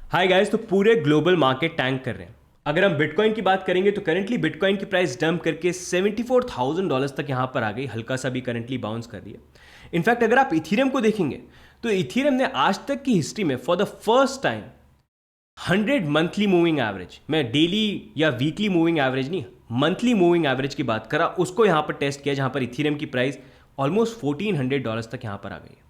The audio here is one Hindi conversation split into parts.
हाय गाइस, तो पूरे ग्लोबल मार्केट टैंक कर रहे हैं। अगर हम बिटकॉइन की बात करेंगे तो करंटली बिटकॉइन की प्राइस डंप करके $74,000 तक यहां पर आ गई, हल्का सा भी करंटली बाउंस कर रही है। इनफैक्ट अगर आप इथीरियम को देखेंगे तो इथीरियम ने आज तक की हिस्ट्री में for the first time 100 monthly moving average, मैं डेली या वीकली मूविंग एवरेज नहीं, मंथली मूविंग एवरेज की बात करा, उसको यहां पर टेस्ट किया, जहां पर इथीरियम की प्राइस ऑलमोस्ट $1,400 तक यहां पर आ गई है।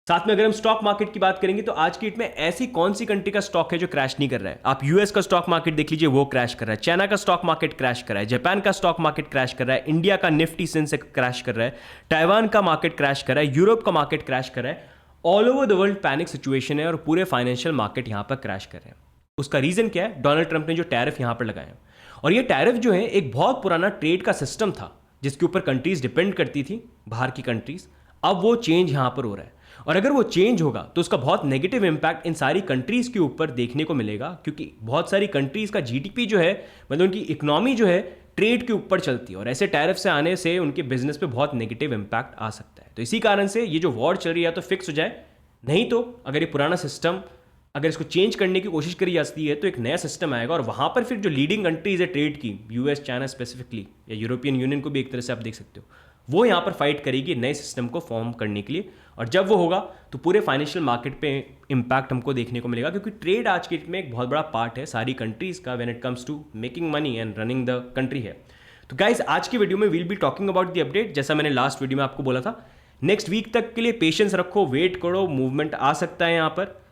साथ में अगर हम स्टॉक मार्केट की बात करेंगे तो आज की डेट में ऐसी कौन सी कंट्री का स्टॉक है जो क्रैश नहीं कर रहा है? आप यूएस का स्टॉक मार्केट देख लीजिए, वो क्रैश कर रहा है। चाइना का स्टॉक मार्केट क्रैश कर रहा है। जापान का स्टॉक मार्केट क्रैश कर रहा है। इंडिया का निफ्टी सेंसेक्स क्रैश कर रहा है। ताइवान का मार्केट क्रैश कर रहा है। यूरोप का मार्केट क्रैश कर रहा है। All over the world panic situation है और पूरे फाइनेंशियल मार्केट यहां पर क्रैश कर रहे हैं। उसका रीजन क्या है? डोनाल्ड ट्रंप ने जो टैरिफ यहां पर लगाए हैं। और ये टैरिफ जो है एक बहुत पुराना ट्रेड का सिस्टम था जिसके ऊपर कंट्रीज डिपेंड करती थी, बाहर की कंट्रीज। अब वो चेंज यहां पर हो रहा है और अगर वो चेंज होगा तो उसका बहुत नेगेटिव इंपैक्ट इन सारी कंट्रीज के ऊपर देखने को मिलेगा, क्योंकि बहुत सारी कंट्रीज का जीडीपी जो है, मतलब उनकी इकोनॉमी जो है, ट्रेड के ऊपर चलती है और ऐसे टैरिफ से आने से उनके बिजनेस पे बहुत नेगेटिव इंपैक्ट आ सकता है। तो इसी कारण से ये जो वॉर चल रही है तो फिक्स हो जाए, नहीं तो अगर ये पुराना सिस्टम अगर इसको चेंज करने की कोशिश करी जाती है तो एक नया सिस्टम आएगा और वहां पर फिर जो लीडिंग कंट्रीज है ट्रेड की, यूएस, चाइना स्पेसिफिकली, या यूरोपियन यूनियन को भी एक तरह से आप देख सकते हो, वो यहां पर फाइट करेगी नए सिस्टम को फॉर्म करने के लिए। और जब वो होगा तो पूरे फाइनेंशियल मार्केट पे इंपैक्ट हमको देखने को मिलेगा, क्योंकि ट्रेड आज के डेट में एक बहुत बड़ा पार्ट है सारी कंट्रीज का when it comes to making money and running the country है। तो गाइज आज की वीडियो में will be talking about the update, जैसा मैंने लास्ट वीडियो में आपको बोला था। नेक्स्ट वीक तक के लिए पेशेंस रखो, वेट करो, मूवमेंट आ सकता है यहाँ पर,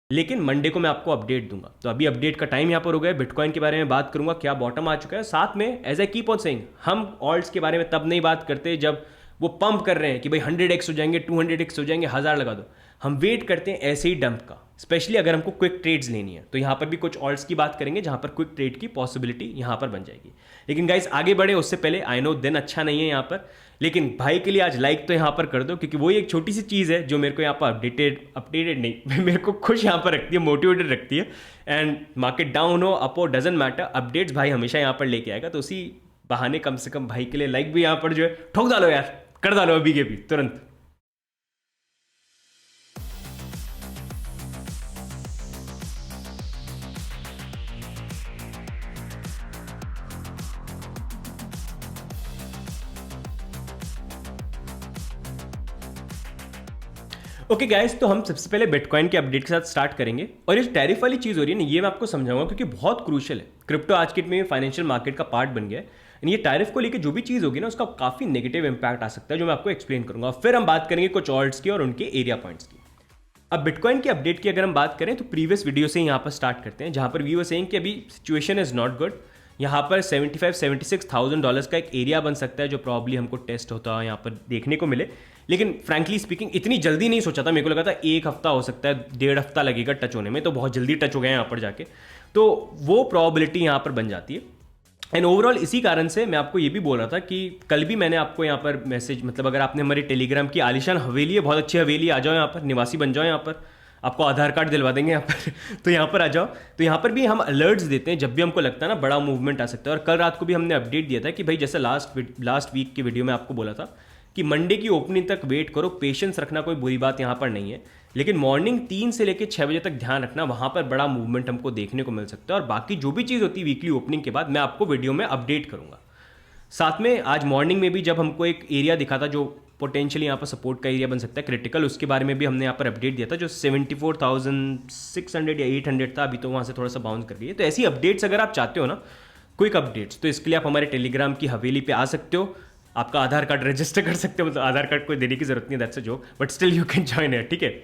लेकिन मंडे को मैं आपको अपडेट दूंगा। तो अभी अपडेट का टाइम यहां पर हो गया। बिटकॉइन के बारे में बात करूंगा, क्या बॉटम आ चुका है। साथ में as I keep on saying, हम ऑल्ट्स के बारे में तब नहीं बात करते जब वो पंप कर रहे हैं कि भाई 100x हो जाएंगे, 200x हो जाएंगे, 1000 लगा दो। हम वेट करते हैं ऐसे ही डंप का, स्पेशली अगर हमको क्विक ट्रेड्स लेनी है। तो यहां पर भी कुछ ऑल्ट्स की बात करेंगे जहां पर क्विक ट्रेड की पॉसिबिलिटी यहां पर बन जाएगी। लेकिन गाइस आगे बढ़े उससे पहले, आई नो दिन अच्छा नहीं है यहां पर, लेकिन भाई के लिए आज लाइक तो यहां पर कर दो, क्योंकि वही एक छोटी सी चीज़ है जो मेरे को यहाँ पर अपडेटेड नहीं मेरे को खुश यहाँ पर रखती है, मोटिवेटेड रखती है। एंड मार्केट डाउन हो अप हो डजेंट मैटर, अपडेट्स भाई हमेशा यहाँ पर लेके आएगा। तो उसी बहाने कम से कम भाई के लिए लाइक भी यहाँ पर जो है ठोक डालो यार, कर डालो अभी के भी तुरंत। ओके गाइस, तो हम सबसे पहले बिटकॉइन के अपडेट के साथ स्टार्ट करेंगे। और ये टैरिफ वाली चीज़ हो रही है ना, ये मैं आपको समझाऊंगा क्योंकि बहुत क्रूशियल है। क्रिप्टो आज के डेट में फाइनेंशियल मार्केट का पार्ट बन गया है। ये टैरिफ को लेकर जो भी चीज़ होगी ना, उसका काफ़ी नेगेटिव इंपैक्ट आ सकता है, जो मैं आपको एक्सप्लेन करूंगा। फिर हम बात करेंगे कुछ ऑल्ट्स की और उनके एरिया पॉइंट्स की। अब बिटकॉइन की अपडेट की अगर हम बात करें तो प्रीवियस वीडियो से यहाँ पर स्टार्ट करते हैं, जहाँ पर वी वर सेइंग कि अभी सिचुएशन इज नॉट गुड। यहाँ पर $75,000-$76,000 का एक एरिया बन सकता है जो प्रॉब्ली हमको टेस्ट होता है यहाँ पर देखने को मिले। लेकिन फ्रैंकली स्पीकिंग इतनी जल्दी नहीं सोचा था, मेरे को लगा था एक हफ्ता हो सकता है, 1.5 हफ्ता लगेगा टच होने में, तो बहुत जल्दी टच हो गया यहाँ पर जाके। तो वो प्रॉबिलिटी यहाँ पर बन जाती है। एंड ओवरऑल इसी कारण से मैं आपको ये भी बोल रहा था कि कल भी मैंने आपको यहाँ पर मैसेज, मतलब अगर आपने हमारे टेलीग्राम की आलिशान हवेली है, बहुत अच्छी हवेली, आ जाओ यहाँ पर, निवासी बन जाओ यहाँ पर, आपको आधार कार्ड दिलवा देंगे यहाँ पर तो यहाँ पर आ जाओ। तो यहाँ पर भी हम अलर्ट्स देते हैं जब भी हमको लगता है ना बड़ा मूवमेंट आ सकता है। और कल रात को भी हमने अपडेट दिया था कि भाई जैसे लास्ट वीक की वीडियो में आपको बोला था कि मंडे की ओपनिंग तक वेट करो, पेशेंस रखना, कोई बुरी बात यहाँ पर नहीं है। लेकिन मॉर्निंग 3 से लेकर 6 बजे तक ध्यान रखना, वहाँ पर बड़ा मूवमेंट हमको देखने को मिल सकता है। और बाकी जो भी चीज़ होती है वीकली ओपनिंग के बाद मैं आपको वीडियो में अपडेट करूँगा। साथ में आज मॉर्निंग में भी जब हमको एक एरिया दिखा था जो पोटेंशियली यहाँ पर सपोर्ट का एरिया बन सकता है, क्रिटिकल, उसके बारे में भी हमने यहाँ पर अपडेट दिया था, जो 74,600 या 800 था। अभी तो वहाँ से थोड़ा सा बाउंस कर रही है। तो ऐसी अपडेट्स अगर आप चाहते हो ना, क्विक अपडेट्स, तो इसके लिए आप हमारे टेलीग्राम की हवेली पे आ सकते हो। आपका आधार कार्ड रजिस्टर कर सकते हो, मतलब आधार कार्ड कोई देने की जरूरत नहीं है, that's a joke, but still you can join है, ठीक है।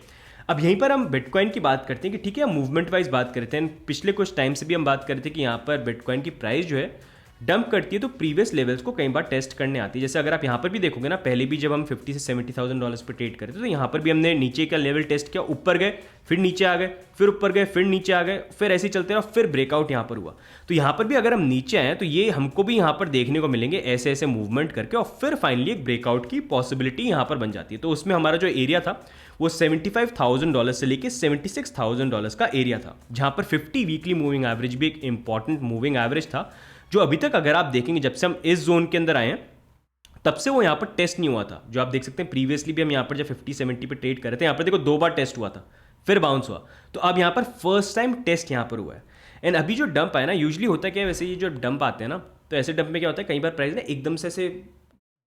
अब यहीं पर हम बिटकॉइन की बात करते हैं कि ठीक है, हम मूवमेंट वाइज बात करते हैं। पिछले कुछ टाइम से भी हम बात कर रहे थे कि यहाँ पर बिटकॉइन की प्राइस जो है डंप करती है तो प्रीवियस लेवल्स को कई बार टेस्ट करने आती है। जैसे अगर आप यहाँ पर भी देखोगे ना, पहले भी जब हम $50,000 से $70,000 पर ट्रेड करते तो यहाँ पर भी हमने नीचे का लेवल टेस्ट किया, ऊपर गए, फिर नीचे आ गए, फिर ऊपर गए, फिर नीचे आ गए, फिर ऐसे ही चलते रहा, फिर ब्रेकआउट यहाँ पर हुआ। तो यहाँ पर भी अगर हम नीचे आए तो ये हमको भी यहाँ पर देखने को मिलेंगे ऐसे ऐसे मूवमेंट करके, और फिर फाइनली एक ब्रेकआउट की पॉसिबिलिटी यहाँ पर बन जाती है। तो उसमें हमारा जो एरिया था वो $75,000 से लेके $76,000 का एरिया था, जहाँ पर 50 वीकली मूविंग एवरेज भी एक इंपॉर्टेंट मूविंग एवरेज था, जो अभी तक अगर आप देखेंगे जब से हम इस जोन के अंदर आए हैं तब से वो यहाँ पर टेस्ट नहीं हुआ था। जो आप देख सकते हैं प्रीवियसली भी हम यहाँ पर जब 50-70 पे ट्रेड कर रहे थे, यहाँ पर देखो 2 बार टेस्ट हुआ था, फिर बाउंस हुआ। तो अब यहाँ पर फर्स्ट टाइम टेस्ट यहाँ पर हुआ है। एंड अभी जो डंप आया ना, यूजली होता क्या है वैसे, ये जो डंप आते हैं ना, तो ऐसे डंप में क्या होता है, कई बार प्राइस ना एकदम से ऐसे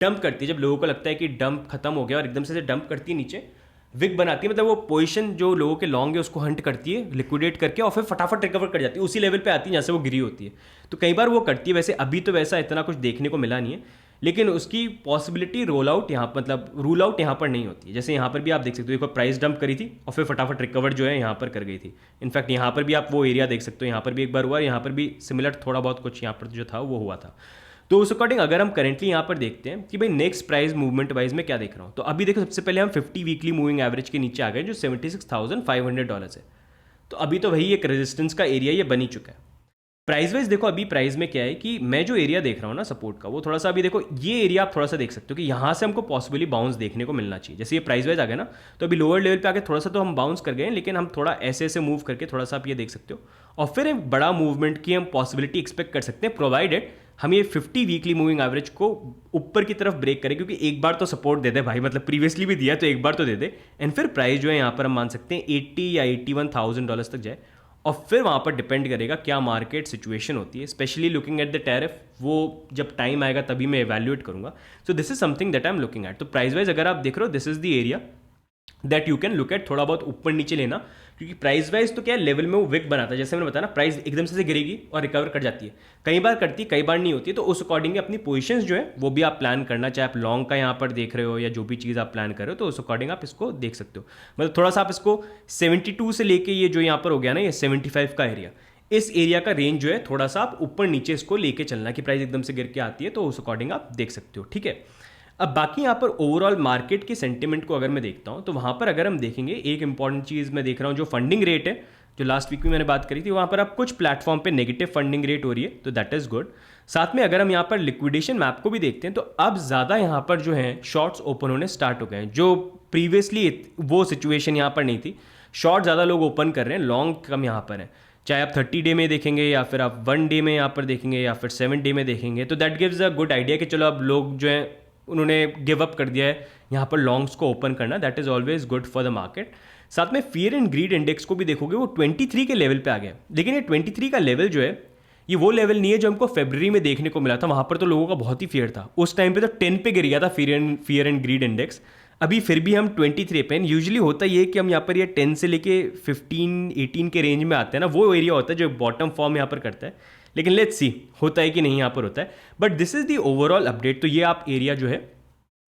डंप करती है, जब लोगों को लगता है कि डंप खत्म हो गया और एकदम से डंप करती है नीचे, विक बनाती है, मतलब वो पोजीशन जो लोगों के लॉन्ग है उसको हंट करती है लिक्विडेट करके, और फिर फटाफट रिकवर कर जाती है, उसी लेवल पे आती है जहाँ से वो गिरी होती है। तो कई बार वो करती है। वैसे अभी तो वैसा इतना कुछ देखने को मिला नहीं है, लेकिन उसकी पॉसिबिलिटी रोल आउट यहाँ मतलब रूल आउट यहाँ पर नहीं होती है। जैसे यहाँ पर भी आप देख सकते हो, एक प्राइस डंप करी थी और फिर फटाफट रिकवर जो है यहाँ पर कर गई थी। इनफैक्ट यहाँ पर भी आप वो एरिया देख सकते हो, यहाँ पर भी एक बार हुआ, यहाँ पर भी सिमिलर थोड़ा बहुत कुछ यहाँ पर जो था वो हुआ था। तो उस अकॉर्डिंग अगर हम करंटली यहाँ पर देखते हैं कि भाई नेक्स्ट प्राइस मूवमेंट वाइज में क्या देख रहा हूँ, तो अभी देखो सबसे पहले हम 50 वीकली मूविंग एवरेज के नीचे आ गए जो $76,500 है। तो अभी तो वही एक रेजिस्टेंस का एरिया ये बनी चुका है। प्राइस वाइज देखो अभी प्राइस में क्या है कि मैं जो एरिया देख रहा हूँ ना सपोर्ट का, वो थोड़ा सा अभी देखो ये एरिया आप थोड़ा सा देख सकते हो कि यहाँ से हमको पॉसिबली बाउंस देखने को मिलना चाहिए। जैसे ये प्राइस वाइज आ गया ना, तो अभी लोअर लेवल पे आके थोड़ा सा तो हम बाउंस कर गए, लेकिन हम थोड़ा ऐसे ऐसे मूव करके थोड़ा सा आप ये देख सकते हो, और फिर एक बड़ा मूवमेंट की हम पॉसिबिलिटी एक्सपेक्ट कर सकते हैं, प्रोवाइडेड हम ये 50 वीकली मूविंग एवरेज को ऊपर की तरफ ब्रेक करें, क्योंकि एक बार तो सपोर्ट दे दे भाई, मतलब प्रीवियसली भी दिया तो एक बार तो दे दे, एंड फिर प्राइस जो है यहाँ पर हम मान सकते हैं 80 या $81,000 तक जाए, और फिर वहाँ पर डिपेंड करेगा क्या मार्केट सिचुएशन होती है, specially looking at the tariff. वो जब टाइम आएगा तभी मैं एवेल्युएट करूँगा। So this is something that I am looking at. तो प्राइस वाइज अगर आप देख रहे हो, this is the area that you can look at, थोड़ा बहुत ऊपर नीचे लेना, क्योंकि प्राइस वाइज तो क्या है लेवल में वो विक बनाता है। जैसे मैंने बताया ना, प्राइस एकदम से गिरेगी और रिकवर कर जाती है, कई बार करती है कई बार नहीं होती है। तो उस अकॉर्डिंग अपनी पोजीशंस जो है वो भी आप प्लान करना, चाहे आप लॉन्ग का यहाँ पर देख रहे हो या जो भी चीज़ आप प्लान कर रहे हो, तो उस अकॉर्डिंग आप इसको देख सकते हो। मतलब थोड़ा सा आप इसको 72 से लेके ये जो यहाँ पर हो गया ना, ये 75 का एरिया, इस एरिया का रेंज जो है थोड़ा सा आप ऊपर नीचे इसको लेके चलना, कि प्राइस एकदम से गिर के आती है, तो उस अकॉर्डिंग आप देख सकते हो। ठीक है, अब बाकी यहाँ पर ओवरऑल मार्केट के सेंटिमेंट को अगर मैं देखता हूँ, तो वहाँ पर अगर हम देखेंगे, एक इंपॉर्टेंट चीज़ मैं देख रहा हूँ, जो फंडिंग रेट है, जो लास्ट वीक में मैंने बात करी थी, वहाँ पर अब कुछ प्लेटफॉर्म पे नेगेटिव फंडिंग रेट हो रही है, तो दैट इज़ गुड। साथ में अगर हम यहाँ पर लिक्विडेशन मैप को भी देखते हैं, तो अब ज़्यादा यहाँ पर जो है शॉर्ट्स ओपन होने स्टार्ट हो गए हैं, जो प्रीवियसली वो सिचुएशन यहाँ पर नहीं थी। शॉर्ट ज़्यादा लोग ओपन कर रहे हैं, लॉन्ग कम यहाँ पर है। चाहे आप 30 डे में देखेंगे या फिर आप 1 डे में यहाँ पर देखेंगे या फिर 7 डे में देखेंगे, तो that gives a good idea कि चलो अब लोग जो है उन्होंने गिव अप कर दिया है यहाँ पर लॉन्ग्स को ओपन करना। That is always good for the market. साथ में फियर एंड ग्रीड इंडेक्स को भी देखोगे, वो 23 के लेवल पे आ गया, लेकिन ये 23 का लेवल जो है, ये वो लेवल नहीं है जो हमको फरवरी में देखने को मिला था। वहाँ पर तो लोगों का बहुत ही फियर था, उस टाइम पे तो 10 पे गिर गया था फियर एंड ग्रीड इंडेक्स। अभी फिर भी हम 23 पे। यूजुअली होता ये कि हम यहाँ पर ये 10 से लेके 15-18 के रेंज में आते हैं ना, वो एरिया होता है जो बॉटम फॉर्म यहाँ पर करता है। लेकिन लेट्स सी होता है कि नहीं यहाँ पर होता है, but this is the overall update. तो ये आप एरिया जो है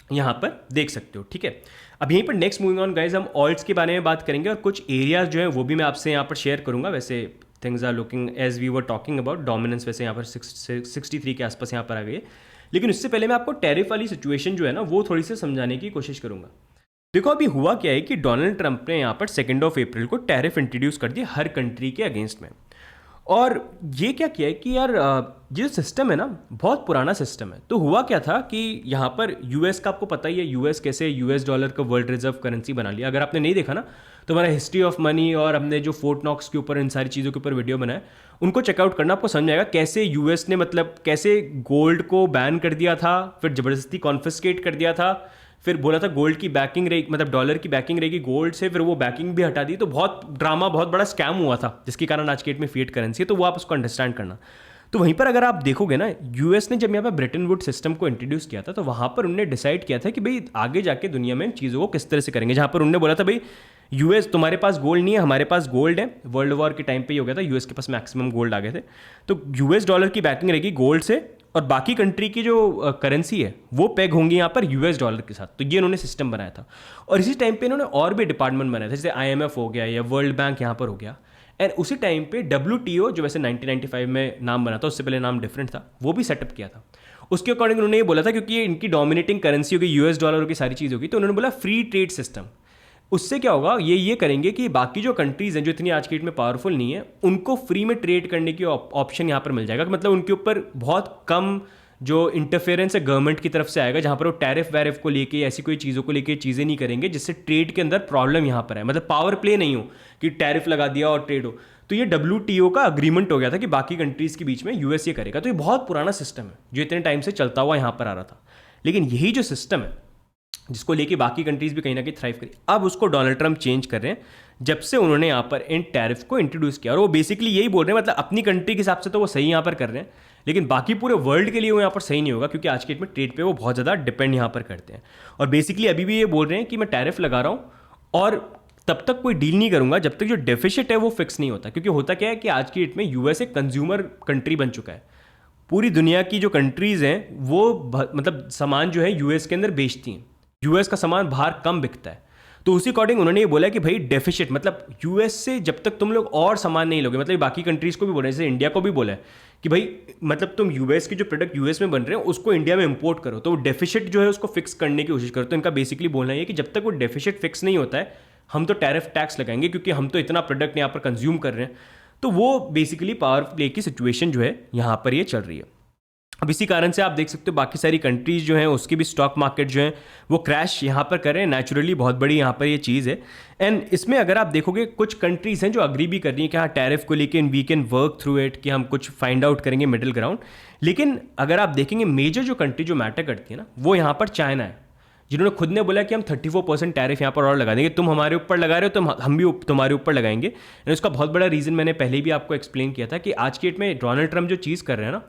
यहाँ पर देख सकते हो। ठीक है, अब यहीं पर नेक्स्ट मूविंग ऑन गाइज, हम ऑल्ट्स के बारे में बात करेंगे और कुछ एरियाज जो है वो भी मैं आपसे यहाँ पर शेयर करूँगा। वैसे things are looking as we were talking about dominance, वैसे यहाँ पर 63 के आसपास यहाँ पर आ गई है। लेकिन उससे पहले मैं आपको टैरिफ वाली सिचुएशन जो है ना वो थोड़ी सी समझाने की कोशिश करूँगा। देखो अभी हुआ क्या है कि डोनाल्ड ट्रंप ने यहाँ पर 2 अप्रैल को टैरिफ इंट्रोड्यूस कर दिया हर कंट्री के अगेंस्ट में। और ये क्या किया है कि यार ये सिस्टम है ना बहुत पुराना सिस्टम है। तो हुआ क्या था कि यहाँ पर यूएस का आपको पता ही है, यूएस कैसे यूएस डॉलर का वर्ल्ड रिजर्व करेंसी बना लिया। अगर आपने नहीं देखा ना, तो हमारा हिस्ट्री ऑफ मनी और हमने जो फोर्ट नॉक्स के ऊपर इन सारी चीज़ों के ऊपर वीडियो बनाया, उनको चेकआउट करना, आपको समझ आएगा कैसे यूएस ने मतलब कैसे गोल्ड को बैन कर दिया था, फिर ज़बरदस्ती कॉन्फिस्केट कर दिया था, फिर बोला था गोल्ड की बैकिंग रहेगी, मतलब डॉलर की बैकिंग रहेगी गोल्ड से, फिर वो बैकिंग भी हटा दी। तो बहुत ड्रामा, बहुत बड़ा स्कैम हुआ था, जिसके कारण आज के डेट में फिएट करेंसी है। तो वो आप उसको अंडरस्टैंड करना। तो वहीं पर अगर आप देखोगे ना, यूएस ने जब यहाँ पर ब्रिटेन वुड सिस्टम को इंट्रोड्यूस किया था, तो वहाँ पर उन्होंने डिसाइड किया था कि भाई आगे जाके दुनिया में चीज़ों को किस तरह से करेंगे। जहाँ पर उन्होंने बोला था भाई यूएस तुम्हारे पास गोल्ड नहीं है, हमारे पास गोल्ड है। वर्ल्ड वॉर के टाइम पे ही हो गया था, यूएस के पास मैक्सिमम गोल्ड आ गए थे। तो यूएस डॉलर की बैकिंग रहेगी गोल्ड से, और बाकी कंट्री की जो करेंसी है वो पेग होंगी यहाँ पर यूएस डॉलर के साथ। तो ये उन्होंने सिस्टम बनाया था। और इसी टाइम पे इन्होंने और भी डिपार्टमेंट बनाया था, जैसे आईएमएफ हो गया या वर्ल्ड बैंक यहाँ पर हो गया। एंड उसी टाइम पे WTO, जो वैसे 1995 में नाम बना था, उससे पहले नाम डिफरेंट था, वो भी सेटअप किया था। उसके अकॉर्डिंग उन्होंने ये बोला था, क्योंकि ये इनकी डोमिनेटिंग करेंसी होगी, यूएस डॉलर की सारी चीज़ होगी, तो उन्होंने बोला फ्री ट्रेड सिस्टम। उससे क्या होगा, ये करेंगे कि बाकी जो कंट्रीज़ हैं जो इतनी आज की डेट में पावरफुल नहीं है, उनको फ्री में ट्रेड करने की ऑप्शन यहाँ पर मिल जाएगा। मतलब उनके ऊपर बहुत कम जो इंटरफेरेंस है गवर्नमेंट की तरफ से आएगा, जहाँ पर वो टैरिफ वैरिफ को लेके ऐसी कोई चीज़ों को लेके चीज़ें नहीं करेंगे जिससे ट्रेड के अंदर प्रॉब्लम यहाँ पर है। मतलब पावर प्ले नहीं हो कि टैरिफ लगा दिया और ट्रेड हो। तो ये WTO का अग्रीमेंट हो गया था कि बाकी कंट्रीज़ के बीच में यूएस ये करेगा। तो ये बहुत पुराना सिस्टम है जो इतने टाइम से चलता हुआ यहाँ पर आ रहा था। लेकिन यही जो सिस्टम है जिसको लेके बाकी कंट्रीज़ भी कहीं ना कहीं थ्राइव करी, अब उसको डोनाल्ड ट्रंप चेंज कर रहे हैं। जब से उन्होंने यहाँ पर इन टैरिफ को इंट्रोड्यूस किया। और वो बेसिकली यही बोल रहे हैं, मतलब अपनी कंट्री के हिसाब से तो वो सही यहाँ पर कर रहे हैं, लेकिन बाकी पूरे वर्ल्ड के लिए वो यहाँ पर सही नहीं होगा, क्योंकि आज के डेट में ट्रेड पे वो बहुत ज़्यादा डिपेंड यहाँ पर करते हैं। और बेसिकली अभी भी ये बोल रहे हैं कि मैं टैरिफ लगा रहा हूँ और तब तक कोई डील नहीं करूंगा जब तक जो डेफिसिट है वो फिक्स नहीं होता। क्योंकि होता क्या है कि आज की डेट में यूएस एक कंज्यूमर कंट्री बन चुका है। पूरी दुनिया की जो कंट्रीज़ हैं वो मतलब सामान जो है यूएस के अंदर बेचती हैं, यूएस का सामान बाहर कम बिकता है। तो उसी अकॉर्डिंग उन्होंने ये बोला कि भाई डेफिसिट, मतलब यूएस से जब तक तुम लोग और सामान नहीं लोगे, मतलब बाकी कंट्रीज़ को भी बोला है, जैसे इंडिया को भी बोला है कि भाई मतलब तुम यूएस के जो प्रोडक्ट यूएस में बन रहे हैं उसको इंडिया में इंपोर्ट करो, तो डेफिसिट जो है उसको फिक्स करने की कोशिश करो। तो इनका बेसिकली बोलना है कि जब तक वो डेफिसिट फिक्स नहीं होता है हम तो टैरिफ टैक्स लगाएंगे, क्योंकि हम तो इतना प्रोडक्ट यहाँ पर कंज्यूम कर रहे हैं। तो वो बेसिकली पावर प्ले की सिचुएशन जो है यहाँ पर ये चल रही है। अब इसी कारण से आप देख सकते हो बाकी सारी कंट्रीज जो हैं उसकी भी स्टॉक मार्केट जो है वो क्रैश यहाँ पर कर रहे हैं। नेचुरली बहुत बड़ी यहाँ पर ये चीज़ है। एंड इसमें अगर आप देखोगे कुछ कंट्रीज हैं जो अग्री भी कर रही हैं कि हाँ टैरिफ को लेके we can work through it, कि हम कुछ फाइंड आउट करेंगे मिडिल ग्राउंड। लेकिन अगर आप देखेंगे मेजर जो कंट्री जो मैटर करती है ना वो यहाँ पर चाइना है, जिन्होंने खुद ने बोला कि हम 34% टैरिफ यहाँ पर और लगा देंगे, तुम हमारे ऊपर लगा रहे हो तो हम भी तुम्हारे ऊपर लगाएंगे। एंड उसका बहुत बड़ा रीज़न मैंने पहले भी आपको एक्सप्लेन किया था कि आज की डेट में डोनाल्ड ट्रंप जो चीज़ कर रहे हैं ना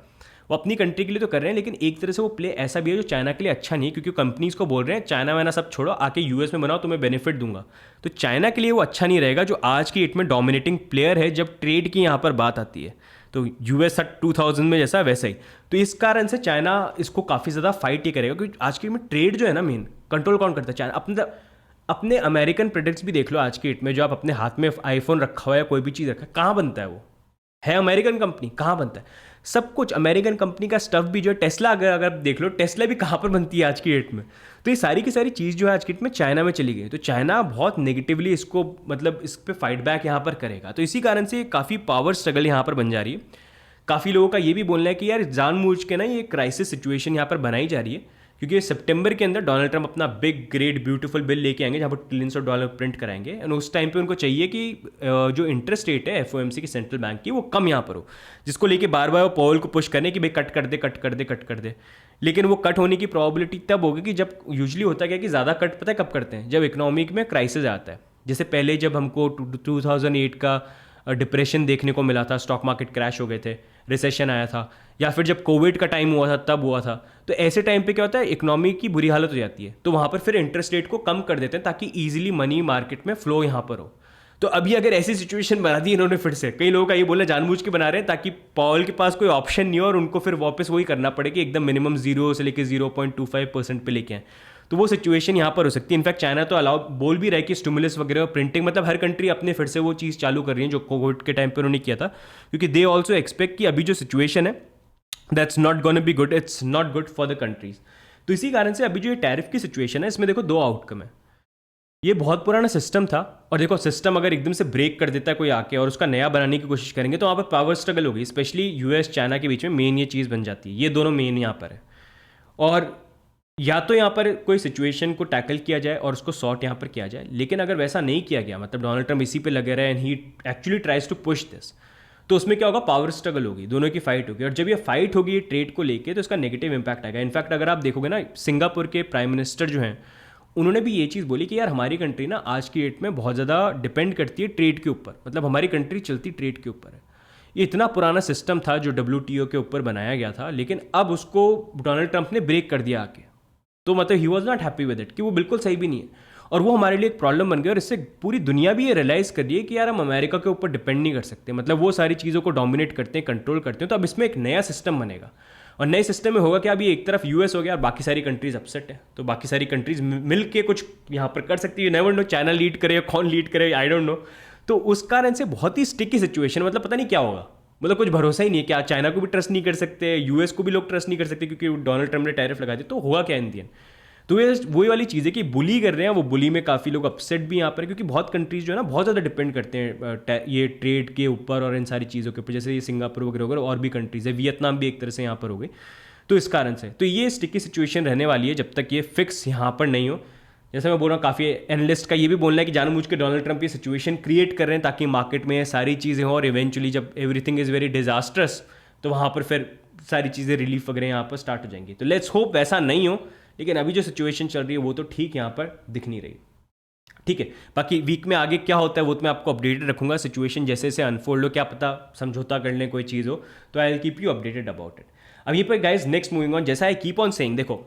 वो अपनी कंट्री के लिए तो कर रहे हैं, लेकिन एक तरह से वो प्ले ऐसा भी है जो चाइना के लिए अच्छा नहीं है, क्योंकि कंपनीज को बोल रहे हैं चाइना वाइना सब छोड़ो, आके यूएस में बनाओ, तुम्हें बेनिफिट दूंगा। तो चाइना के लिए वो अच्छा नहीं रहेगा, जो आज की डेट में डोमिनेटिंग प्लेयर है जब ट्रेड की यहाँ पर बात आती है। तो यूएस 2000 में जैसा वैसा ही। तो इस कारण से चाइना इसको काफ़ी ज़्यादा फाइट ही करेगा, क्योंकि आज की डेट में ट्रेड जो है ना मेन कंट्रोल कौन करता है? चाइना। अपने अमेरिकन प्रोडक्ट्स भी देख लो आज की डेट में, जो आप अपने हाथ में आईफोन रखा हुआ है या कोई भी चीज़ रखा है, कहाँ बनता है? वो है अमेरिकन कंपनी, कहाँ बनता है? सब कुछ अमेरिकन कंपनी का स्टफ भी जो है, टेस्ला अगर आप देख लो, टेस्ला भी कहाँ पर बनती है आज की डेट में। तो ये सारी की सारी चीज़ जो है आज की डेट में चाइना में चली गई। तो चाइना बहुत नेगेटिवली इसको मतलब इस पर फाइट बैक यहाँ पर करेगा। तो इसी कारण से काफ़ी पावर स्ट्रगल यहाँ पर बन जा रही है। काफ़ी लोगों का ये भी बोलना है कि यार जानबूझ के ना ये क्राइसिस सिचुएशन यहाँ पर बनाई जा रही है, क्योंकि सितंबर के अंदर डोनाल्ड ट्रंप अपना बिग ग्रेट ब्यूटीफुल बिल लेके आएंगे जहाँ पर ट्रिलियंस ऑफ डॉलर प्रिंट कराएंगे। एंड उस टाइम पे उनको चाहिए कि जो इंटरेस्ट रेट है एफओएमसी की सेंट्रल बैंक की वो कम यहाँ पर हो, जिसको लेके बार बार वो पॉवल को पुश करने कि भाई कट कर दे कट कर दे कट कर दे। लेकिन वो कट होने की प्रोबेबिलिटी तब होगी कि जब यूजली होता क्या कि ज़्यादा कट पता है कब करते हैं, जब इकोनॉमिक में क्राइसिस आता है। जैसे पहले जब हमको 2008 का डिप्रेशन देखने को मिला था, स्टॉक मार्केट क्रैश हो गए थे, रिसेशन आया था, या फिर जब कोविड का टाइम हुआ था तब हुआ था। तो ऐसे टाइम पे क्या होता है, इकोनॉमी की बुरी हालत हो जाती है, तो वहाँ पर फिर इंटरेस्ट रेट को कम कर देते हैं ताकि ईजिली मनी मार्केट में फ्लो यहाँ पर हो। तो अभी अगर ऐसी सिचुएशन बना दी इन्होंने फिर से, कई लोगों का ये बोला जानबूझ के बना रहे हैं ताकि पॉल के पास कोई ऑप्शन नहीं हो और उनको फिर वापस वही करना पड़े कि एकदम मिनिमम 0 से लेकर 0.25% पे लेके आए। तो वो सिचुएशन यहाँ पर हो सकती है। इनफैक्ट चाइना तो अलाउ बोल भी रहा है कि स्टिमुलस वगैरह प्रिंटिंग, मतलब हर कंट्री अपने फिर से वो चीज़ चालू कर रही है जो कोविड के टाइम पर उन्होंने किया था, क्योंकि दे ऑल्सो एक्सपेक्ट कि अभी जो सिचुएशन है that's not gonna be good, it's not good for the countries. तो इसी कारण से अभी जो ये टैरिफ की सिचुएशन है इसमें देखो दो आउटकम है। ये बहुत पुराना सिस्टम था, और देखो सिस्टम अगर एकदम से ब्रेक कर देता है कोई आके और उसका नया बनाने की कोशिश करेंगे तो वहाँ पर पावर स्ट्रगल होगी, स्पेशली यूएस चाइना के बीच में मेन ये चीज़ बन जाती है। ये दोनों मेन यहाँ पर है, और या तो यहाँ पर कोई सिचुएशन को टैकल किया जाए और उसको सॉर्ट यहाँ पर किया जाए। लेकिन अगर वैसा नहीं किया गया, मतलब डोनाल्ड ट्रंप इसी पे लगे रहे and he actually tries to push this, तो उसमें क्या होगा, पावर स्ट्रगल होगी, दोनों की फाइट होगी। और जब ये फाइट होगी ट्रेड को लेके तो इसका नेगेटिव इंपैक्ट आएगा। इनफैक्ट अगर आप देखोगे ना, सिंगापुर के प्राइम मिनिस्टर जो हैं उन्होंने भी ये चीज़ बोली कि यार हमारी कंट्री ना आज की डेट में बहुत ज़्यादा डिपेंड करती है ट्रेड के ऊपर, मतलब हमारी कंट्री चलती ट्रेड के ऊपर है। ये इतना पुराना सिस्टम था जो WTO के ऊपर बनाया गया था, लेकिन अब उसको डोनाल्ड ट्रंप ने ब्रेक कर दिया आके। तो मतलब he was not happy with it, कि वो बिल्कुल सही भी नहीं है, और वो हमारे लिए एक प्रॉब्लम बन गया। और इससे पूरी दुनिया भी ये रियलाइज़ कर रही है कि यार हम अमेरिका के ऊपर डिपेंड नहीं कर सकते, मतलब वो सारी चीज़ों को डोमिनेट करते हैं, कंट्रोल करते हैं। तो अब इसमें एक नया सिस्टम बनेगा, और नए सिस्टम में होगा कि अभी एक तरफ यूएस हो गया और बाकी सारी कंट्रीज अपसेट है, तो बाकी सारी कंट्रीज मिल के कुछ यहाँ पर कर सकती है। नेवर नो चाइना लीड करे या कौन लीड करे, आई डोंट नो। तो उस कारण से बहुत ही स्टिकी सिचुएशन, मतलब पता नहीं क्या होगा, मतलब कुछ भरोसा ही नहीं है। क्या चाइना को भी ट्रस्ट नहीं कर सकते, यूएस को भी लोग ट्रस्ट नहीं कर सकते क्योंकि डोनाल्ड ट्रंप ने टैरिफ लगा दी, तो होगा क्या इन दी एंड? तो ये वही वाली चीज़ है कि बुली कर रहे हैं, वो बुली में काफ़ी लोग अपसेट भी यहाँ पर, क्योंकि बहुत कंट्रीज जो है ना बहुत ज़्यादा डिपेंड करते हैं ये ट्रेड के ऊपर और इन सारी चीज़ों के ऊपर, जैसे ये सिंगापुर वगैरह वगैरह और भी कंट्रीज़ है, वियतनाम भी एक तरह से यहाँ पर हो गई। तो इस कारण से तो ये स्टिकी सिचुएशन रहने वाली है जब तक ये फिक्स यहाँ पर नहीं हो। जैसे मैं बोल रहा हूँ, काफ़ी एनालिस्ट का ये भी बोलना है कि जानबूझ के डोनाल्ड ट्रंप ये सिचुएशन क्रिएट कर रहे हैं ताकि मार्केट में सारी चीज़ें हों, और इवेंचुअली जब एवरीथिंग इज़ वेरी डिजास्ट्रस तो वहाँ पर फिर सारी चीज़ें रिलीफ वगैरह यहाँ पर स्टार्ट हो जाएंगी। तो लेट्स होप वैसा नहीं हो, लेकिन अभी जो सिचुएशन चल रही है वो तो ठीक यहाँ पर दिख नहीं रही। ठीक है, बाकी वीक में आगे क्या होता है वो तो मैं आपको अपडेटेड रखूंगा, सिचुएशन जैसे जैसे अनफोल्ड हो, क्या पता समझौता कर लें कोई चीज़ हो, तो I will keep you updated about it. अब ये पर गाइज नेक्स्ट मूविंग ऑन, जैसा आई कीप ऑन सेइंग, देखो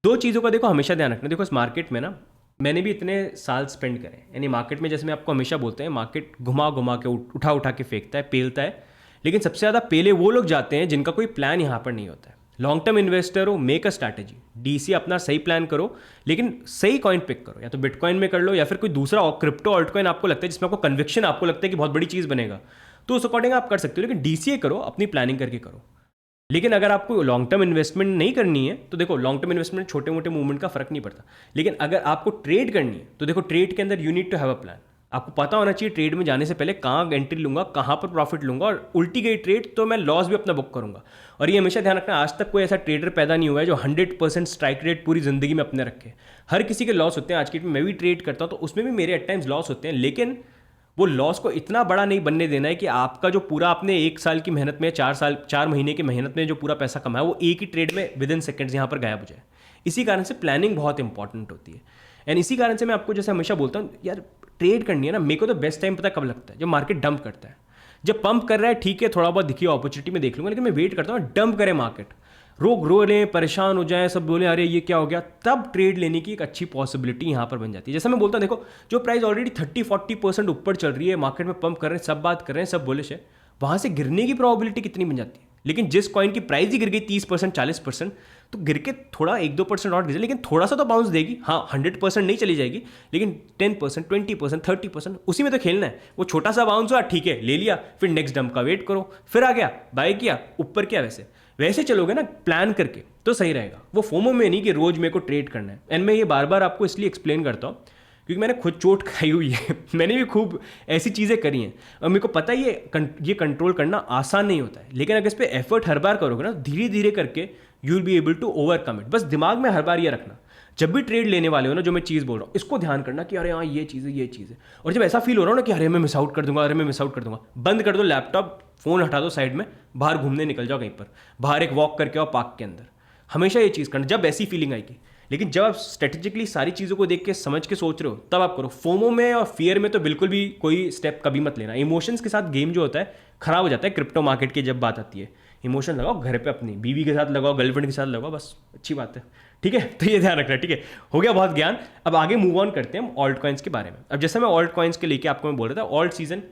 दो चीज़ों का देखो हमेशा ध्यान रखना। देखो इस मार्केट में ना मैंने भी इतने साल स्पेंड करे, यानी मार्केट में जैसे मैं आपको हमेशा बोलते हैं मार्केट घुमा घुमा के उठा उठा के फेंकता है, पेलता है, लेकिन सबसे ज़्यादा पेले वो लोग जाते हैं जिनका कोई प्लान यहाँ पर नहीं होता है। लॉन्ग टर्म इन्वेस्टर हो, मेक अ स्ट्रैटेजी, डीसी अपना सही प्लान करो, लेकिन सही कॉइन पिक करो, या तो बिटकॉइन में कर लो या फिर कोई दूसरा क्रिप्टो ऑल्ट कॉइन आपको लगता है जिसमें आपको कन्विक्शन, आपको लगता है कि बहुत बड़ी चीज़ बनेगा, तो उस अकॉर्डिंग आप कर सकते हो, लेकिन डीसीए करो, अपनी प्लानिंग करके करो। लेकिन अगर आपको लॉन्ग टर्म इन्वेस्टमेंट नहीं करनी है तो देखो लॉन्ग टर्म इन्वेस्टमेंट छोटे मोटे मूवमेंट का फर्क नहीं पड़ता, लेकिन अगर आपको ट्रेड करनी है तो देखो ट्रेड के अंदर you need to have a plan. आपको पता होना चाहिए ट्रेड में जाने से पहले कहाँ एंट्री लूंगा, कहाँ पर प्रॉफिट लूंगा, और उल्टी गई ट्रेड तो मैं लॉस भी अपना बुक करूंगा। और ये हमेशा ध्यान रखना, आज तक कोई ऐसा ट्रेडर पैदा नहीं हुआ है जो 100% स्ट्राइक रेट पूरी जिंदगी में अपने रखे। हर किसी के लॉस होते हैं, आज की डेट में मैं भी ट्रेड करता हूँ तो उसमें भी मेरे एट टाइम्स लॉस होते हैं, लेकिन वो लॉस को इतना बड़ा नहीं बनने देना है कि आपका जो पूरा आपने 1 साल की मेहनत में, 4 महीने की मेहनत में जो पूरा पैसा कमाया वो एक ही ट्रेड में विद इन सेकेंड्स यहाँ पर गायब हो जाए। इसी कारण से प्लानिंग बहुत इंपॉर्टेंट होती है। एंड इसी कारण से मैं आपको जैसे हमेशा बोलता हूँ यार, ट्रेड करनी है ना, मेरे को तो बेस्ट टाइम पता कब लगता है, जब मार्केट डंप करता है। जब पंप कर रहा है ठीक है, थोड़ा बहुत दिखी अपॉर्चुनिटी में देख लूंगा, लेकिन मैं वेट करता हूँ डंप करे मार्केट, रोग रो लें, परेशान हो जाए, सब बोले अरे ये क्या हो गया, तब ट्रेड लेने की एक अच्छी पॉसिबिलिटी यहाँ पर बन जाती है। जैसे मैं बोलता हूँ देखो, जो प्राइस ऑलरेडी 30-40% ऊपर चल रही है, मार्केट में पंप कर रहे हैं, सब बात कर रहे हैं, सब बुलिश है, वहाँ से गिरने की प्रोबेबिलिटी कितनी बन जाती है। लेकिन जिस कॉइन की प्राइस ही गिर गई 30% 40%, तो गिर के थोड़ा 1-2% और गिर, लेकिन थोड़ा सा तो बाउंस देगी। हाँ 100% नहीं चली जाएगी, लेकिन 10%, 20%, 30% उसी में तो खेलना है। वो छोटा सा बाउंस हुआ ठीक है, ले लिया, फिर नेक्स्ट डंप का वेट करो, फिर आ गया बाय किया, ऊपर किया, वैसे वैसे चलोगे ना प्लान करके तो सही रहेगा। वो फोमो में नहीं कि रोज मेरे को ट्रेड करना है। एंड मैं ये बार बार आपको इसलिए एक्सप्लेन करता हूँ क्योंकि मैंने खुद चोट खाई हुई है मैंने भी खूब ऐसी चीज़ें करी हैं, और मेरे को पता है ये कंट्रोल करना आसान नहीं होता है, लेकिन अगर इस पर एफर्ट हर बार करोगे ना, धीरे धीरे करके you will be able to overcome it. बस दिमाग में हर बार ये रखना, जब भी ट्रेड लेने वाले हो ना, जो मैं चीज़ बोल रहा हूँ इसको ध्यान करना कि अरे हाँ ये चीज़ है, ये चीज़ है। और जब ऐसा फील हो रहा हो ना कि अरे मैं मिस आउट कर दूंगा, अरे मैं मिस आउट कर दूंगा, बंद कर दो लैपटॉप, फ़ोन हटा दो साइड में, बाहर घूमने निकल जाओ कहीं पर, बाहर एक वॉक करके आओ पार्क के अंदर। हमेशा ये चीज़ करना जब ऐसी फीलिंग आएगी। लेकिन जब आप स्ट्रेटेजिकली सारी चीज़ों को देख के समझ के सोच रहे हो तब आप करो। फोमो में और फियर में तो बिल्कुल भी कोई स्टेप कभी मत लेना। इमोशंस के साथ गेम जो होता है खराब हो जाता है। क्रिप्टो मार्केट की जब बात आती है, इमोशन लगाओ घर पे, अपनी बीवी के साथ लगाओ, गर्लफ्रेंड के साथ लगाओ, बस अच्छी बात है। ठीक है, तो ये ध्यान रखना। ठीक है, हो गया बहुत ज्ञान। अब आगे मूव ऑन करते हैं हम ऑल्ट कॉइन्स के बारे में। अब जैसे मैं ऑल्ट कॉइन्स के लेके आपको मैं बोल रहा था, ऑल्ट सीजन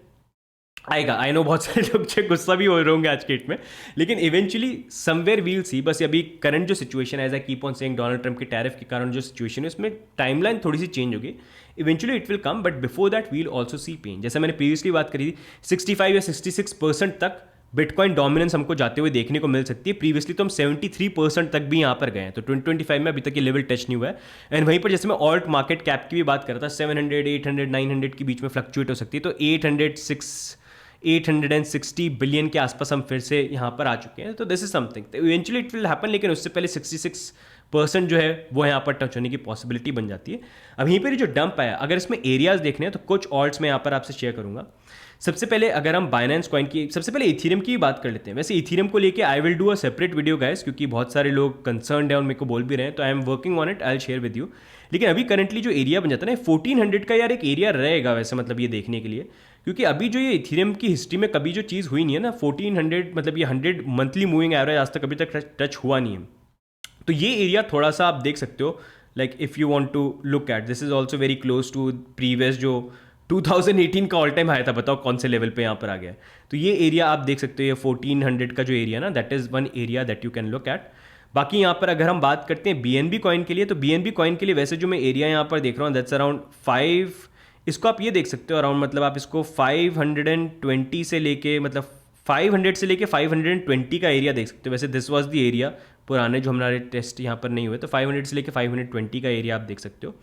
आएगा। आई नो बहुत सारे लोग गुस्सा भी हो रहे होंगे आज के डेट में, लेकिन इवेंचुअली समवेयर वील सी। बस अभी करंट जो सिचुएशन है, as I keep on saying, Donald Trump के टैरिफ के कारण जो सिचुएशन है उसमें टाइमलाइन थोड़ी सी चेंज होगी। Eventually it will come, but before that we'll also see pain. जैसे मैंने प्रीवियसली बात करी थी, 65 या 66% तक बिटकॉइन डोमिनेंस हमको जाते हुए देखने को मिल सकती है। प्रीवियसली तो हम 73% तक भी यहाँ पर गए हैं, तो 2025 में अभी तक ये लेवल टच नहीं हुआ है। एंड वहीं पर जैसे मैं ऑल्ट मार्केट कैप की भी बात कर रहा था, 700, 800, 900 के बीच में फ्लक्चुएट हो सकती है, तो 860 बिलियन के आसपास हम फिर से यहाँ पर आ चुके हैं। तो दिस इज समथिंग, तो इवेंचुअली इट विल हैपन, लेकिन उससे पहले 66% जो है वो यहाँ पर टच होने की पॉसिबिलिटी बन जाती है। अब यहीं पर जो डंप आया, अगर इसमें एरियाज देखने हैं तो कुछ ऑल्ट्स मैं यहाँ पर आपसे शेयर करूँगा। सबसे पहले अगर हम बाइनेंस कॉइन की, सबसे पहले इथीरियम की बात कर लेते हैं। वैसे इथीरियम को लेके I will do a separate video guys, क्योंकि बहुत सारे लोग कंसर्न्ड है और मेरे को बोल भी रहे हैं, तो I am working on it, I will share with you. लेकिन अभी करंटली जो एरिया बन जाता है ना 1400 का, यार एक एरिया रहेगा वैसे, मतलब ये देखने के लिए, क्योंकि अभी जो ये इथीरियम की हिस्ट्री में कभी जो चीज़ हुई नहीं है ना 1400, मतलब ये 100 मंथली मूविंग एवरेज आज तक अभी तक टच हुआ नहीं है। तो ये एरिया थोड़ा सा आप देख सकते हो, like if you want to look at, this is also very close to previous जो 2018 का ऑल टाइम आया था। बताओ कौन से लेवल पे यहाँ पर आ गया है। तो ये एरिया आप देख सकते हो, ये 1400 का जो एरिया ना, that is one area that you can look at. बाकी यहाँ पर अगर हम बात करते हैं BNB कॉइन के लिए, तो BNB कॉइन के लिए वैसे जो मैं एरिया यहाँ पर देख रहा हूँ दैट्स अराउंड 5, इसको आप ये देख सकते हो अराउंड, मतलब आप इसको 520 से लेके, मतलब 500 से लेके 520 का एरिया देख सकते हो। वैसे दिस वाज द एरिया पुराने जो हमारे टेस्ट यहाँ पर नहीं हुए, तो 500 से लेके 520 का एरिया आप देख सकते हो।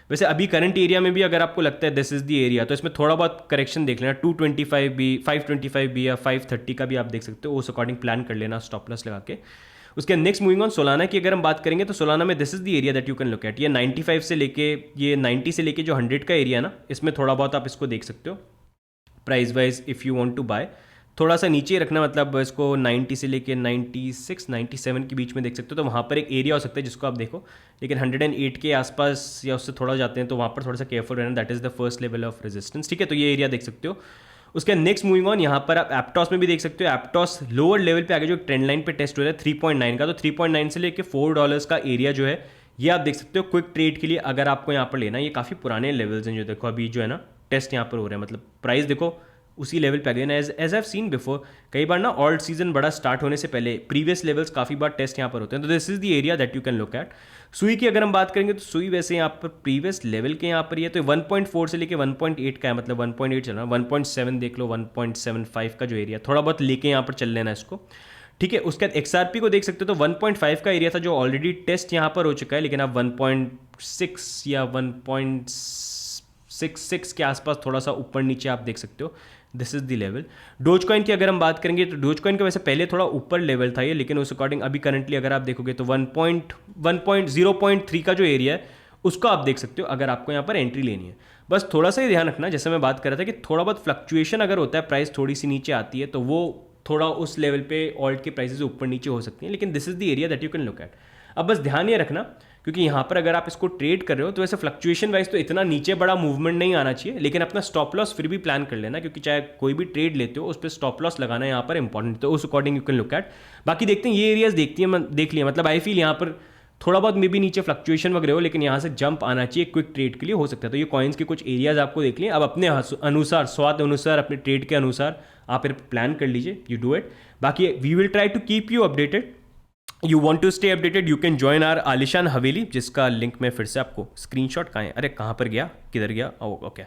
वैसे अभी करंट एरिया में भी अगर आपको लगता है दिस इज द एरिया, तो इसमें थोड़ा बहुत करेक्शन देख लेना, 225 भी, 525 भी या 530 का भी आप देख सकते हो, उस अकॉर्डिंग प्लान कर लेना स्टॉप लॉस लगा के। उसके नेक्स्ट मूविंग ऑन सोलाना की अगर हम बात करेंगे, तो सोलाना में this is the area that you can look at. ये 95 से लेके, ये 90 से लेके जो 100 का एरिया ना, इसमें थोड़ा बहुत आप इसको देख सकते हो price wise if you want to buy. थोड़ा सा नीचे रखना, मतलब इसको 90 से लेके 96 97 के बीच में देख सकते हो, तो वहाँ पर एक एरिया हो सकता है जिसको आप देखो। लेकिन 108 के आसपास या उससे थोड़ा जाते हैं तो वहाँ पर थोड़ा सा केयरफुल रहना, that is the first level of resistance, ठीक है। तो ये एरिया देख सकते हो। उसके नेक्स्ट मूविंग ऑन, यहाँ पर आप एप्टॉस में भी देख सकते हो, एप्टॉस लोअर लेवल पे आगे जो ट्रेंड लाइन पे टेस्ट हो रहा है 3.9 का, तो 3.9 से लेके $4 का एरिया जो है ये आप देख सकते हो क्विक ट्रेड के लिए अगर आपको यहाँ पर लेना है। ये काफ़ी पुराने लेवल्स हैं जो देखो अभी जो है ना टेस्ट यहाँ पर हो रहे हैं, मतलब प्राइस देखो उसी लेवल पे आ गए ना। एज हैव सीन बिफोर, कई बार ना ऑल्ट सीजन बड़ा स्टार्ट होने से पहले प्रीवियस लेवल्स काफ़ी बार टेस्ट यहाँ पर होते हैं, तो this is the area that you can look at. सुई की अगर हम बात करेंगे तो सुई वैसे यहाँ पर प्रीवियस लेवल के यहाँ पर ये तो 1.4 से लेके 1.8 का है, मतलब 1.8 चल रहा है, 1.7 देख लो, 1.75 का जो एरिया थोड़ा बहुत लेके यहाँ पर चल लेना इसको, ठीक है। उसके बाद XRP को देख सकते हो तो 1.5 का एरिया था जो ऑलरेडी टेस्ट यहाँ पर हो चुका है, लेकिन आप 1.6 या 1.66 के आसपास थोड़ा सा ऊपर नीचे आप देख सकते हो, this is the level. Dose coin की अगर हम बात करेंगे तो डोज कॉइन का वैसे पहले थोड़ा ऊपर लेवल था ये, लेकिन उस अकॉर्डिंग अभी करंटली अगर आप देखोगे तो 0.3 का जो एरिया है उसको आप देख सकते हो अगर आपको यहाँ पर एंट्री लेनी है। बस थोड़ा सा ही ध्यान रखना, जैसे मैं बात कर रहा था कि थोड़ा बहुत फ्लक्चुएशन अगर होता है, प्राइस थोड़ी सी नीचे आती है तो वो थोड़ा उस लेवल पे ऑल्ट के प्राइसेस ऊपर नीचे हो सकती हैं, लेकिन this is the area that you can look at. अब बस ध्यान ये रखना, क्योंकि यहाँ पर अगर आप इसको ट्रेड कर रहे हो तो वैसे फ्लक्चुएशन वाइज तो इतना नीचे बड़ा मूवमेंट नहीं आना चाहिए, लेकिन अपना स्टॉप लॉस फिर भी प्लान कर लेना, क्योंकि चाहे कोई भी ट्रेड लेते हो उस पर स्टॉप लॉस लगाना यहाँ पर इंपॉर्टेंट, तो उस according you can look at. बाकी देखते हैं ये एरियाज देख लिया, मतलब आई फील यहाँ पर थोड़ा बहुत मे भी नीचे फ्लक्चुएशन वगैरह हो, लेकिन यहाँ से जंप आना चाहिए क्विक ट्रेड के लिए, हो सकता है। तो ये कॉइन्स के कुछ एरियाज आपको देख लिए, अब अपने अनुसार स्वाद अनुसार अपने ट्रेड के अनुसार आप फिर प्लान कर लीजिए, यू डू इट। बाकी we will try to keep you updated, you want to stay updated, you can join our आलिशान हवेली, जिसका लिंक मैं फिर से आपको स्क्रीनशॉट कहाँ है, अरे कहाँ पर गया, किधर गया, ओके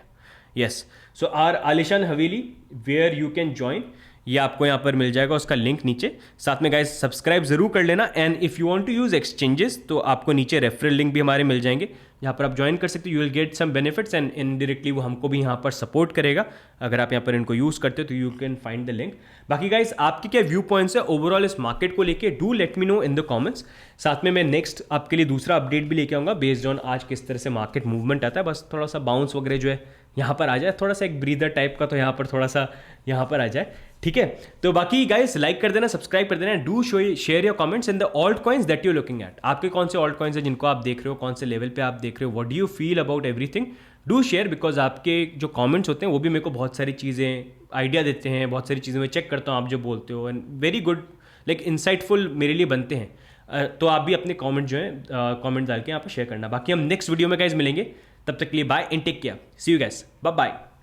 यस, सो आर आलिशान हवेली वेयर यू कैन ज्वाइन, ये आपको यहाँ पर मिल जाएगा उसका लिंक नीचे। साथ में गाइस सब्सक्राइब जरूर कर लेना, and if you want to use exchanges तो आपको नीचे रेफरल लिंक भी हमारे मिल जाएंगे, यहाँ पर आप ज्वाइन कर सकते हो, you will get some benefits and indirectly वो हमको भी यहाँ पर सपोर्ट करेगा अगर आप यहाँ पर इनको यूज़ करते हो, तो you can find the link. बाकी गाइस आपके क्या व्यू पॉइंट्स है ओवरऑल इस मार्केट को लेके, do let me know in the comments. साथ में मैं नेक्स्ट आपके लिए दूसरा अपडेट भी लेके आऊँगा बेस्ड ऑन आज किस तरह से मार्केट मूवमेंट आता है, बस थोड़ा सा बाउंस वगैरह जो है यहाँ पर आ जाए, थोड़ा सा एक ब्रीदर टाइप का, तो यहाँ पर थोड़ा सा यहाँ पर आ जाए, ठीक है। तो बाकी गाइस लाइक कर देना, सब्सक्राइब कर देना, do share your comments in the alt coins that you looking at. आपके कौन से ऑल्ट कॉइन्स है जिनको आप देख रहे हो, कौन से लेवल पे आप देख रहे हो, what do you feel about everything, do share, because आपके जो कमेंट्स होते हैं वो भी मेरे को बहुत सारी चीज़ें आइडिया देते हैं, बहुत सारी चीज़ें मैं चेक करता हूँ आप जो बोलते हो, and very good like insightful मेरे लिए बनते हैं। तो आप भी अपने कॉमेंट जो है कॉमेंट डाल के यहाँ पर शेयर करना। बाकी हम नेक्स्ट वीडियो में गाइस मिलेंगे, तब तक के लिए bye and take care, see you guys, bye bye.